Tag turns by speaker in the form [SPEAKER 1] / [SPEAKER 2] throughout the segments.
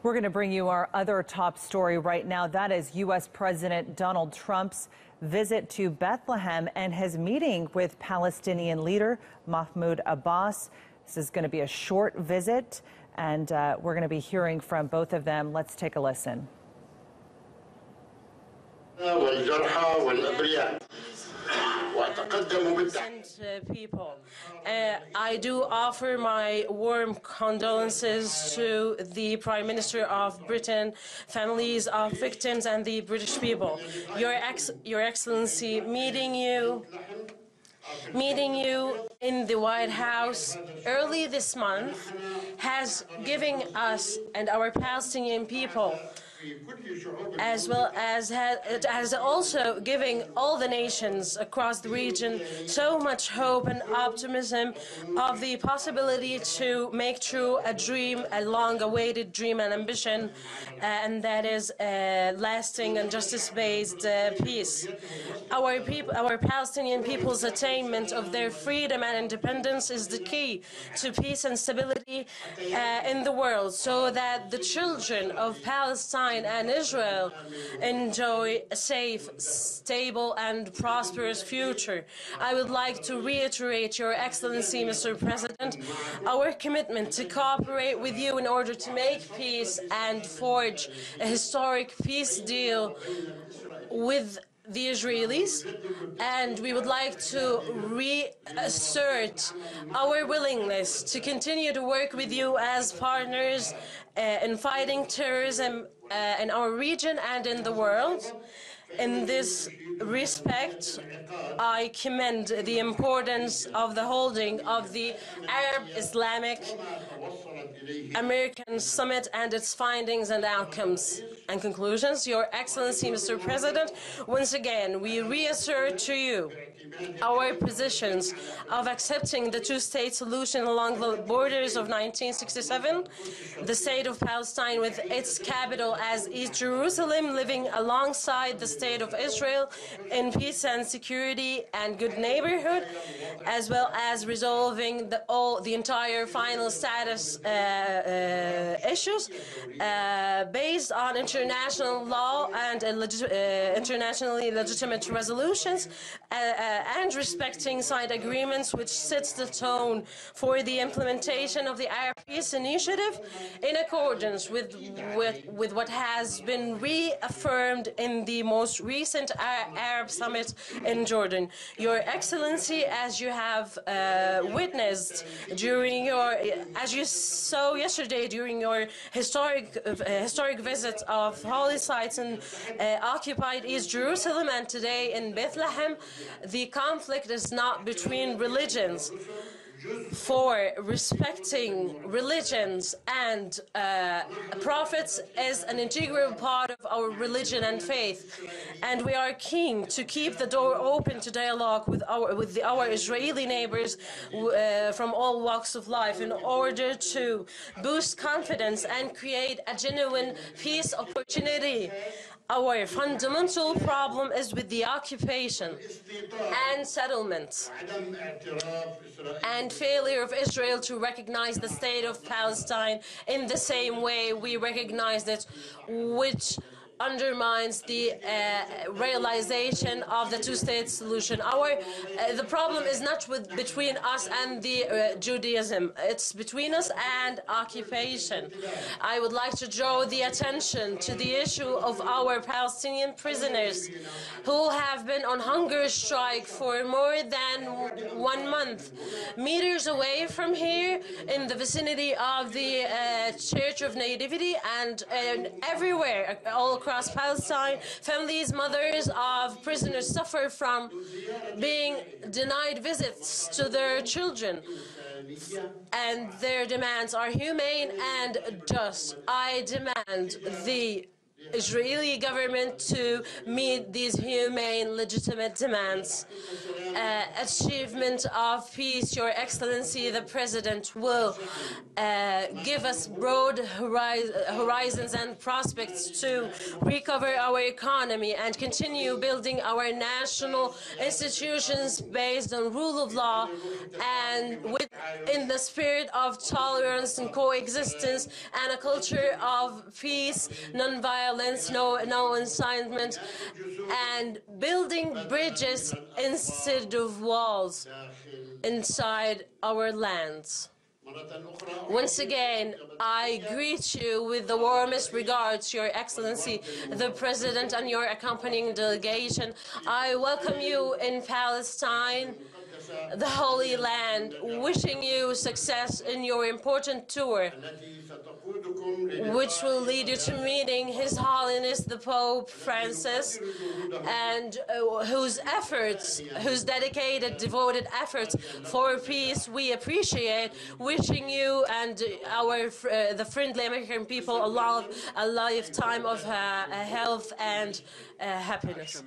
[SPEAKER 1] We're going to bring you our other top story right now. That is U.S. President Donald Trump's visit to Bethlehem and his meeting with Palestinian leader Mahmoud Abbas. This is going to be a short visit, and we're going to be hearing from both of them. Let's take a listen.
[SPEAKER 2] People, I do offer my warm condolences to the Prime Minister of Britain, families of victims, and the British people. Your Excellency, meeting you in the White House early this month has given us and our Palestinian people, as well as it has also given all the nations across the region so much hope and optimism of the possibility to make true a dream, a long-awaited dream and ambition, and that is lasting and justice-based peace. Our Palestinian people's attainment of their freedom and independence is the key to peace and stability in the world, so that the children of Palestine and Israel enjoy a safe, stable, and prosperous future. I would like to reiterate, Your Excellency, Mr. President, our commitment to cooperate with you in order to make peace and forge a historic peace deal with the Israelis, and we would like to reassert our willingness to continue to work with you as partners in fighting terrorism in our region and in the world. In this respect, I commend the importance of the holding of the Arab Islamic American Summit and its findings and outcomes and conclusions. Your Excellency, Mr. President, once again, we reassert to you our positions of accepting the two-state solution along the borders of 1967, the State of Palestine with its capital as East Jerusalem, living alongside the State of Israel in peace and security and good neighborhood, as well as resolving the entire final status issues based on international law and internationally legitimate resolutions, and respecting signed agreements, which sets the tone for the implementation of the Arab Peace Initiative in accordance with what has been reaffirmed in the most recent Arab Summit in Jordan. Your Excellency, as you have witnessed as you saw yesterday during your historic visit of holy sites in occupied East Jerusalem and today in Bethlehem, the conflict is not between religions. For respecting religions and prophets is an integral part of our religion and faith, and we are keen to keep the door open to dialogue with our Israeli neighbors from all walks of life in order to boost confidence and create a genuine peace opportunity. Our fundamental problem is with the occupation and settlement and failure of Israel to recognize the State of Palestine in the same way we recognized it, which undermines the realization of the two-state solution. The problem is not between us and the Judaism. It's between us and occupation. I would like to draw the attention to the issue of our Palestinian prisoners who have been on hunger strike for more than 1 month. Meters away from here, in the vicinity of the Church of Nativity and everywhere, all across Palestine, families, mothers of prisoners suffer from being denied visits to their children, and their demands are humane and just. I demand the Israeli government to meet these humane, legitimate demands. achievement of peace, Your Excellency, the President will give us broad horizons and prospects to recover our economy and continue building our national institutions based on rule of law and in the spirit of tolerance and coexistence and a culture of peace, non-violence, no incitement, and building bridges instead of walls inside our lands. Once again, I greet you with the warmest regards, Your Excellency, the President and your accompanying delegation. I welcome you in Palestine, the Holy Land, wishing you success in your important tour, which will lead you to meeting His Holiness the Pope Francis, and whose dedicated, devoted efforts for peace we appreciate. Wishing you and the friendly American people a lifetime of health and happiness.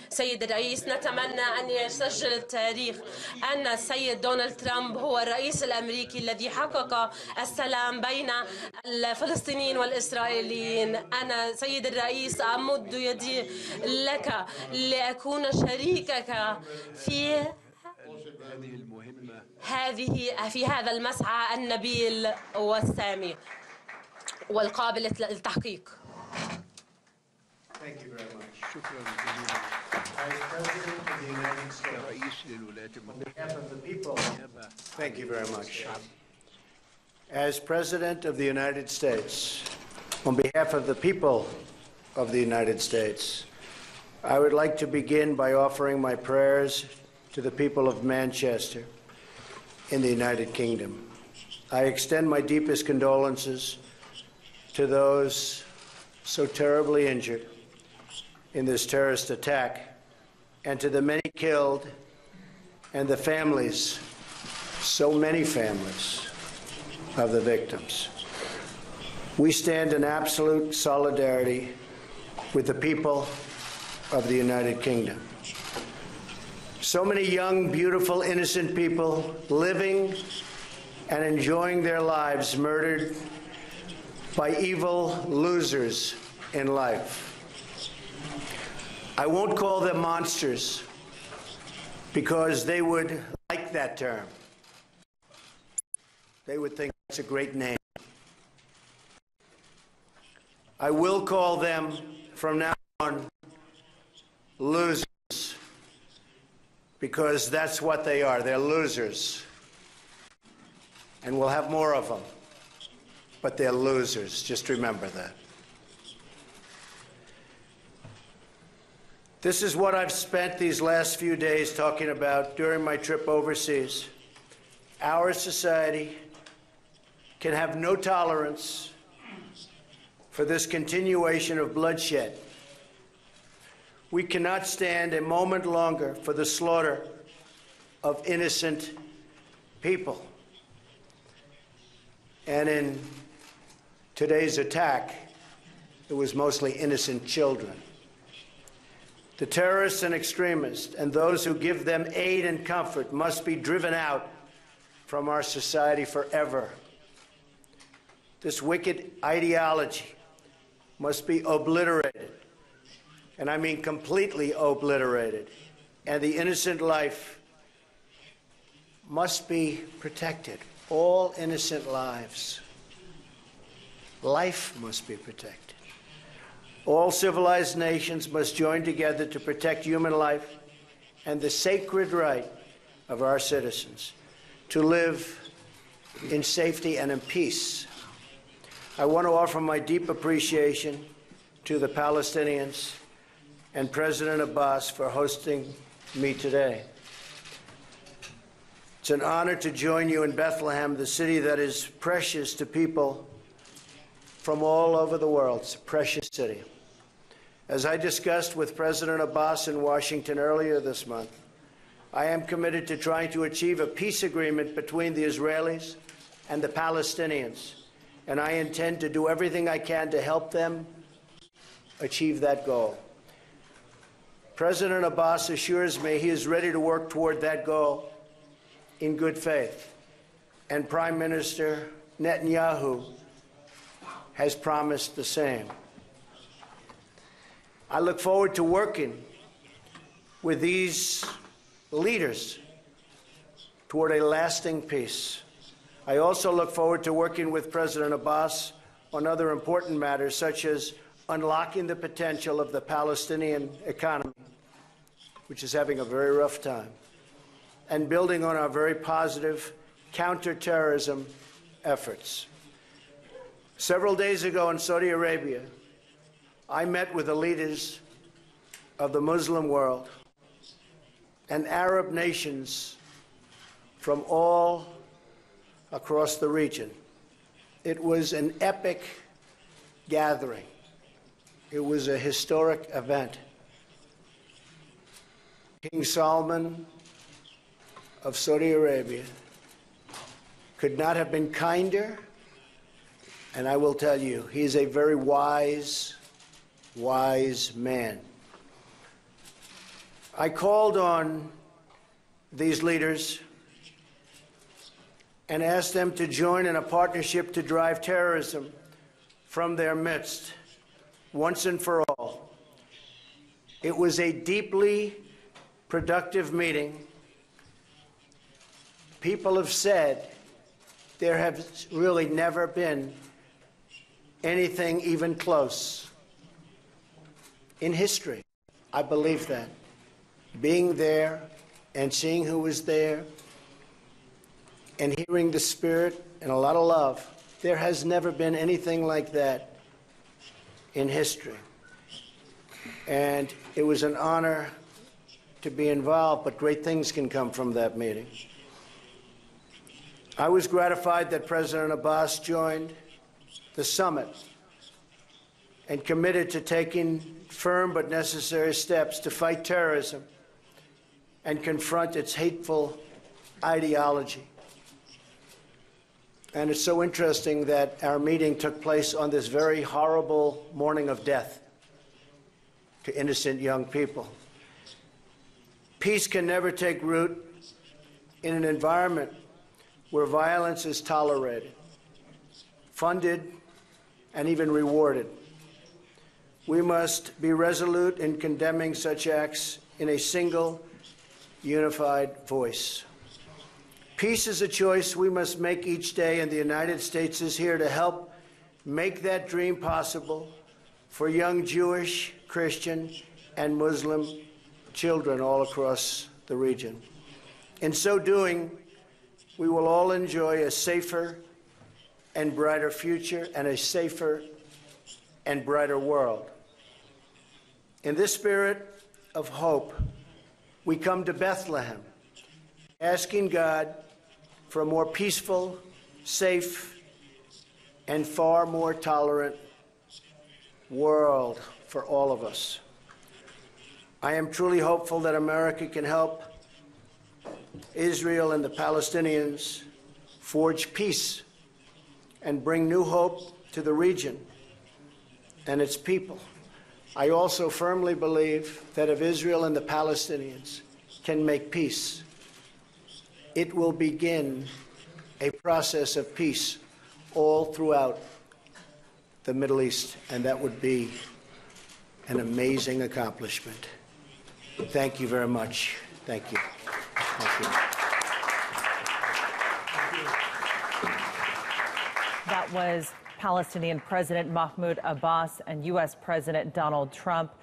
[SPEAKER 2] سيد الرئيس، نتمنى أن يسجل التاريخ أن السيد دونالد ترامب هو الرئيس الأمريكي الذي حقق السلام بين الفلسطينيين والإسرائيليين. أنا سيد الرئيس أمد يدي لك لأكون شريكك في هذا المسعى النبيل والسامي والقابل للتحقيق.
[SPEAKER 3] Thank you very much. As President of the United States, on behalf of the people, thank you very much. As President of the United States, on behalf of the people of the United States, I would like to begin by offering my prayers to the people of Manchester in the United Kingdom. I extend my deepest condolences to those so terribly injured in this terrorist attack, and to the many killed and the families, so many families, of the victims. We stand in absolute solidarity with the people of the United Kingdom. So many young, beautiful, innocent people living and enjoying their lives murdered by evil losers in life. I won't call them monsters because they would like that term. They would think it's a great name. I will call them from now on losers because that's what they are. They're losers. And we'll have more of them. But they're losers. Just remember that. This is what I've spent these last few days talking about during my trip overseas. Our society can have no tolerance for this continuation of bloodshed. We cannot stand a moment longer for the slaughter of innocent people. And in today's attack, it was mostly innocent children. The terrorists and extremists and those who give them aid and comfort must be driven out from our society forever. This wicked ideology must be obliterated, and I mean completely obliterated, and the innocent life must be protected. All innocent lives. Life must be protected. All civilized nations must join together to protect human life and the sacred right of our citizens to live in safety and in peace. I want to offer my deep appreciation to the Palestinians and President Abbas for hosting me today. It's an honor to join you in Bethlehem, the city that is precious to people from all over the world. It's a precious city. As I discussed with President Abbas in Washington earlier this month, I am committed to trying to achieve a peace agreement between the Israelis and the Palestinians, and I intend to do everything I can to help them achieve that goal. President Abbas assures me he is ready to work toward that goal in good faith, and Prime Minister Netanyahu has promised the same. I look forward to working with these leaders toward a lasting peace. I also look forward to working with President Abbas on other important matters, such as unlocking the potential of the Palestinian economy, which is having a very rough time, and building on our very positive counterterrorism efforts. Several days ago in Saudi Arabia, I met with the leaders of the Muslim world and Arab nations from all across the region. It was an epic gathering. It was a historic event. King Salman of Saudi Arabia could not have been kinder, and I will tell you, he is a very wise man. I called on these leaders and asked them to join in a partnership to drive terrorism from their midst once and for all. It was a deeply productive meeting. People have said there has really never been anything even close in history. I believe that. Being there and seeing who was there and hearing the spirit and a lot of love, there has never been anything like that in history. And it was an honor to be involved, but great things can come from that meeting. I was gratified that President Abbas joined the summit and committed to taking firm but necessary steps to fight terrorism and confront its hateful ideology. And it's so interesting that our meeting took place on this very horrible morning of death to innocent young people. Peace can never take root in an environment where violence is tolerated, funded, and even rewarded. We must be resolute in condemning such acts in a single, unified voice. Peace is a choice we must make each day, and the United States is here to help make that dream possible for young Jewish, Christian, and Muslim children all across the region. In so doing, we will all enjoy a safer and brighter future and a safer and brighter world. In this spirit of hope, we come to Bethlehem, asking God for a more peaceful, safe, and far more tolerant world for all of us. I am truly hopeful that America can help Israel and the Palestinians forge peace and bring new hope to the region and its people. I also firmly believe that if Israel and the Palestinians can make peace, it will begin a process of peace all throughout the Middle East, and that would be an amazing accomplishment. Thank you very much. Thank you. Thank you.
[SPEAKER 1] That was Palestinian President Mahmoud Abbas and U.S. President Donald Trump.